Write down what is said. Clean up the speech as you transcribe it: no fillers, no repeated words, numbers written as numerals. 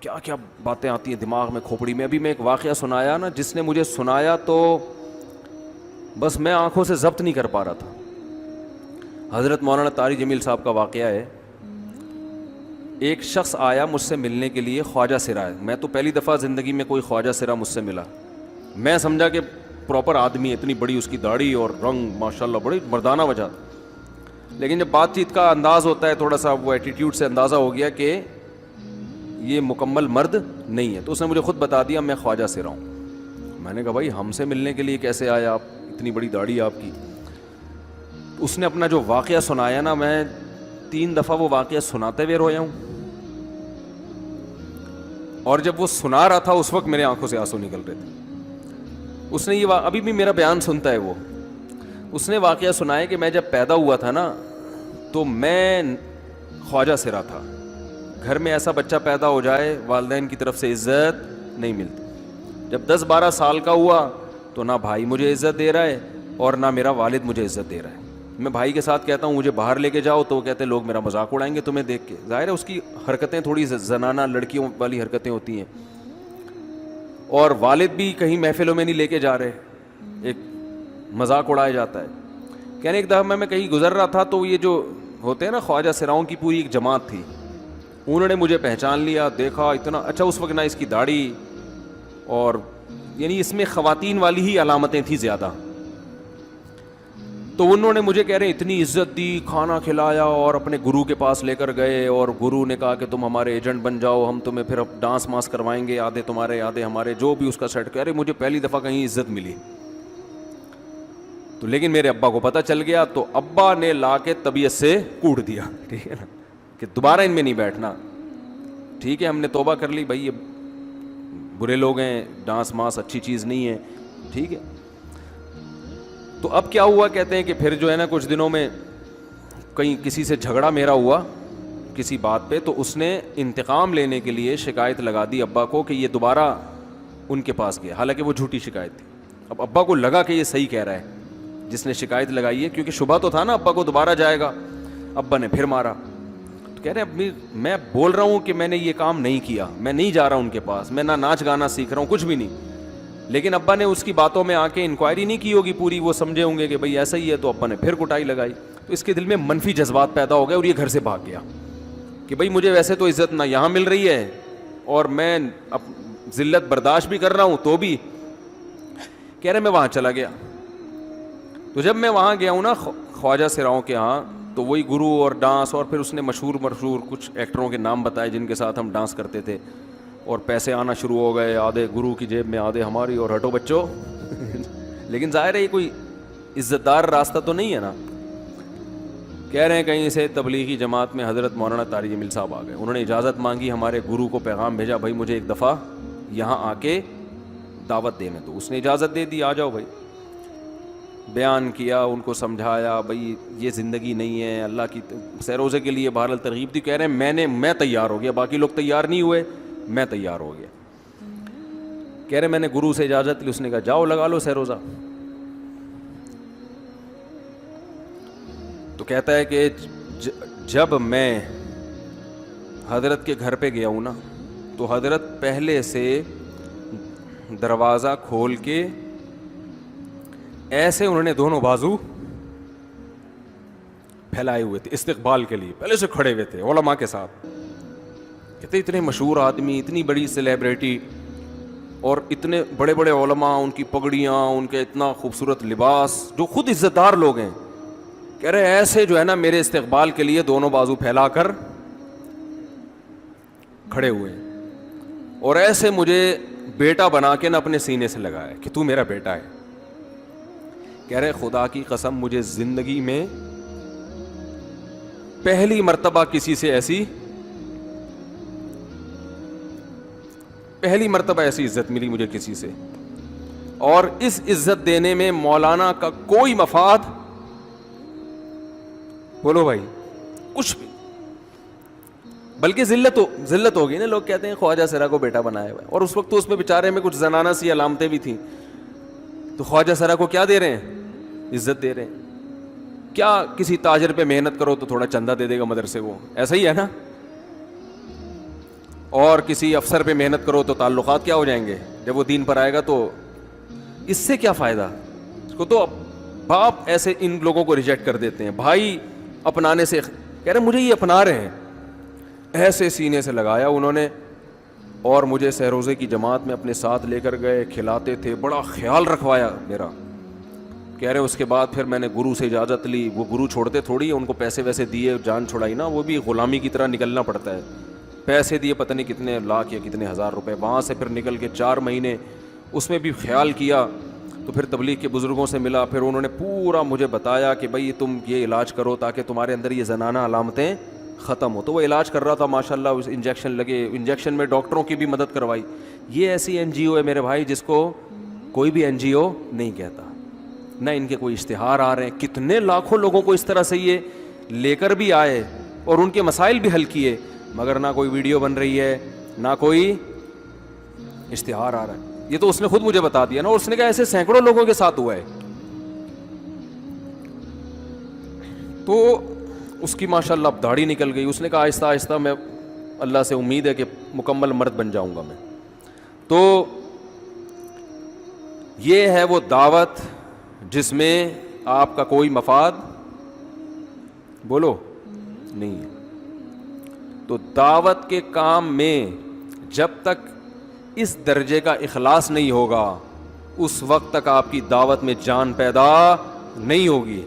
کیا کیا باتیں آتی ہیں دماغ میں, کھوپڑی میں. ابھی میں ایک واقعہ سنایا نا, جس نے مجھے سنایا تو بس میں آنکھوں سے ضبط نہیں کر پا رہا تھا. حضرت مولانا طاری جمیل صاحب کا واقعہ ہے. ایک شخص آیا مجھ سے ملنے کے لیے, خواجہ سرا ہے. میں تو پہلی دفعہ زندگی میں کوئی خواجہ سرا مجھ سے ملا. میں سمجھا کہ پراپر آدمی ہے, اتنی بڑی اس کی داڑھی اور رنگ ماشاءاللہ بڑی مردانہ وجہ. لیکن جب بات چیت کا انداز ہوتا ہے تھوڑا سا, وہ ایٹیٹیوڈ سے اندازہ ہو گیا کہ یہ مکمل مرد نہیں ہے. تو اس نے مجھے خود بتا دیا میں خواجہ سرا ہوں. میں نے کہا بھائی ہم سے ملنے کے لیے کیسے آئے آپ, اتنی بڑی داڑھی آپ کی. اس نے اپنا جو واقعہ سنایا نا, میں 3 دفعہ وہ واقعہ سناتے ہوئے رویا ہوں. اور جب وہ سنا رہا تھا اس وقت میرے آنکھوں سے آنسو نکل رہے تھے. اس نے یہ ابھی بھی میرا بیان سنتا ہے وہ. اس نے واقعہ سنایا کہ میں جب پیدا ہوا تھا نا تو میں خواجہ سرا تھا. گھر میں ایسا بچہ پیدا ہو جائے والدین کی طرف سے عزت نہیں ملتی. جب 10-12 سال کا ہوا تو نہ بھائی مجھے عزت دے رہا ہے اور نہ میرا والد مجھے عزت دے رہا ہے. میں بھائی کے ساتھ کہتا ہوں مجھے باہر لے کے جاؤ تو وہ کہتے ہیں لوگ میرا مذاق اڑائیں گے تمہیں دیکھ کے. ظاہر ہے اس کی حرکتیں تھوڑی زنانہ لڑکیوں والی حرکتیں ہوتی ہیں. اور والد بھی کہیں محفلوں میں نہیں لے کے جا رہے, ایک مذاق اڑایا جاتا ہے. کہنے ایک دفعہ میں کہیں گزر رہا تھا تو یہ جو ہوتے ہیں نا خواجہ سراؤں کی پوری ایک جماعت تھی, انہوں نے مجھے پہچان لیا, دیکھا اتنا اچھا. اس وقت نہ اس کی داڑھی, اور یعنی اس میں خواتین والی ہی علامتیں تھیں زیادہ. تو انہوں نے مجھے کہہ رہے اتنی عزت دی, کھانا کھلایا اور اپنے گرو کے پاس لے کر گئے. اور گرو نے کہا کہ تم ہمارے ایجنٹ بن جاؤ, ہم تمہیں پھر اب ڈانس ماس کروائیں گے, آدھے تمہارے آدھے ہمارے, جو بھی اس کا سیٹ. کہہ رہے مجھے پہلی دفعہ کہیں عزت ملی. تو لیکن میرے ابا کو پتہ چل گیا تو ابا نے لا کے طبیعت سے کوٹ دیا, ٹھیک ہے نا, کہ دوبارہ ان میں نہیں بیٹھنا. ٹھیک ہے ہم نے توبہ کر لی, بھائی یہ برے لوگ ہیں, ڈانس ماس اچھی چیز نہیں ہے, ٹھیک ہے. تو اب کیا ہوا, کہتے ہیں کہ پھر جو ہے نا کچھ دنوں میں کہیں کسی سے جھگڑا میرا ہوا کسی بات پہ, تو اس نے انتقام لینے کے لیے شکایت لگا دی ابا کو کہ یہ دوبارہ ان کے پاس گیا. حالانکہ وہ جھوٹی شکایت تھی. اب ابا کو لگا کہ یہ صحیح کہہ رہا ہے جس نے شکایت لگائی ہے, کیونکہ شبہ تو تھا نا ابا کو دوبارہ جائے گا. ابا نے پھر مارا. تو کہہ رہے ہیں میں بول رہا ہوں کہ میں نے یہ کام نہیں کیا, میں نہیں جا رہا ان کے پاس, میں نہ ناچ گانا سیکھ رہا ہوں, کچھ بھی نہیں. لیکن ابا نے اس کی باتوں میں آ کے انکوائری نہیں کی ہوگی پوری, وہ سمجھے ہوں گے کہ بھئی ایسا ہی ہے. تو ابا نے پھر کٹائی لگائی. تو اس کے دل میں منفی جذبات پیدا ہو گئے اور یہ گھر سے بھاگ گیا کہ بھئی مجھے ویسے تو عزت نہ یہاں مل رہی ہے اور میں ذلت برداشت بھی کر رہا ہوں, تو بھی کہہ رہے میں وہاں چلا گیا. تو جب میں وہاں گیا ہوں نا خواجہ سراؤں کے ہاں, تو وہی گرو اور ڈانس, اور پھر اس نے مشہور کچھ ایکٹروں کے نام بتائے جن کے ساتھ ہم ڈانس کرتے تھے, اور پیسے آنا شروع ہو گئے, آدھے گرو کی جیب میں آدھے ہماری, اور ہٹو بچوں. لیکن ظاہر ہے یہ کوئی عزت دار راستہ تو نہیں ہے نا. کہہ رہے ہیں کہیں سے تبلیغی جماعت میں حضرت مولانا طاری جمیل صاحب آ گئے, انہوں نے اجازت مانگی, ہمارے گرو کو پیغام بھیجا بھائی مجھے ایک دفعہ یہاں آ کے دعوت دینے. تو اس نے اجازت دے دی, آ جاؤ بھائی. بیان کیا, ان کو سمجھایا بھائی یہ زندگی نہیں ہے, اللہ کی سیروزے کے لیے بہرحال ترغیب دی. کہہ رہے ہیں میں تیار ہو گیا, باقی لوگ تیار نہیں ہوئے, میں تیار ہو گیا. کہہ رہے میں نے گرو سے اجازت لی, اس نے کہا جاؤ لگا لو سیروزہ. تو کہتا ہے کہ جب میں حضرت کے گھر پہ گیا ہوں نا, تو حضرت پہلے سے دروازہ کھول کے ایسے انہوں نے دونوں بازو پھیلائے ہوئے تھے استقبال کے لیے, پہلے سے کھڑے ہوئے تھے علماء کے ساتھ. کہتے اتنے مشہور آدمی, اتنی بڑی سیلیبریٹی, اور اتنے بڑے بڑے علماء, ان کی پگڑیاں, ان کے اتنا خوبصورت لباس, جو خود عزت دار لوگ ہیں. کہہ رہے ایسے جو ہے نا میرے استقبال کے لیے دونوں بازو پھیلا کر کھڑے ہوئے, اور ایسے مجھے بیٹا بنا کے نہ اپنے سینے سے لگایا کہ تو میرا بیٹا ہے. کہہ رہے خدا کی قسم مجھے زندگی میں پہلی مرتبہ کسی سے پہلی مرتبہ ایسی عزت ملی مجھے کسی سے, اور اس عزت دینے میں مولانا کا کوئی مفاد, بولو بھائی, کچھ بھی, بلکہ ذلت ہوگی نا. لوگ کہتے ہیں خواجہ سرا کو بیٹا بنایا ہوا ہے, اور اس وقت تو اس میں بیچارے میں کچھ زنانہ سی علامتیں بھی تھیں. تو خواجہ سرا کو کیا دے رہے ہیں, عزت دے رہے ہیں. کیا کسی تاجر پہ محنت کرو تو تھوڑا چندہ دے دے گا مدرسے, وہ ایسا ہی ہے نا. اور کسی افسر پہ محنت کرو تو تعلقات کیا ہو جائیں گے. جب وہ دین پر آئے گا تو اس سے کیا فائدہ. اس کو تو باپ ایسے ان لوگوں کو ریجیکٹ کر دیتے ہیں. بھائی اپنانے سے کہہ رہے مجھے یہ اپنا رہے ہیں, ایسے سینے سے لگایا انہوں نے, اور مجھے سہروزے کی جماعت میں اپنے ساتھ لے کر گئے, کھلاتے تھے, بڑا خیال رکھوایا میرا. کہہ رہے اس کے بعد پھر میں نے گرو سے اجازت لی. وہ گرو چھوڑتے تھوڑی, ان کو پیسے ویسے دیے, جان چھڑائی نا, وہ بھی غلامی کی طرح نکلنا پڑتا ہے. پیسے دیے پتہ نہیں کتنے لاکھ یا کتنے ہزار روپے. وہاں سے پھر نکل کے 4 مہینے اس میں بھی خیال کیا. تو پھر تبلیغ کے بزرگوں سے ملا, پھر انہوں نے پورا مجھے بتایا کہ بھائی تم یہ علاج کرو تاکہ تمہارے اندر یہ زنانہ علامتیں ختم ہو. تو وہ علاج کر رہا تھا ماشاءاللہ, اس انجیکشن لگے, انجیکشن میں ڈاکٹروں کی بھی مدد کروائی. یہ ایسی این جی او ہے میرے بھائی جس کو کوئی بھی این جی او نہیں کہتا, نہ ان کے کوئی اشتہار آ رہے ہیں. کتنے لاکھوں لوگوں کو اس طرح سے یہ لے کر بھی آئے اور ان کے مسائل بھی حل کیے, مگر نہ کوئی ویڈیو بن رہی ہے, نہ کوئی اشتہار آ رہا ہے. یہ تو اس نے خود مجھے بتا دیا نا, اور اس نے کہا ایسے سینکڑوں لوگوں کے ساتھ ہوا ہے. تو اس کی ماشاءاللہ اب داڑھی نکل گئی. اس نے کہا آہستہ آہستہ میں اللہ سے امید ہے کہ مکمل مرد بن جاؤں گا میں. تو یہ ہے وہ دعوت جس میں آپ کا کوئی مفاد بولو نہیں ہے. تو دعوت کے کام میں جب تک اس درجے کا اخلاص نہیں ہوگا, اس وقت تک آپ کی دعوت میں جان پیدا نہیں ہوگی.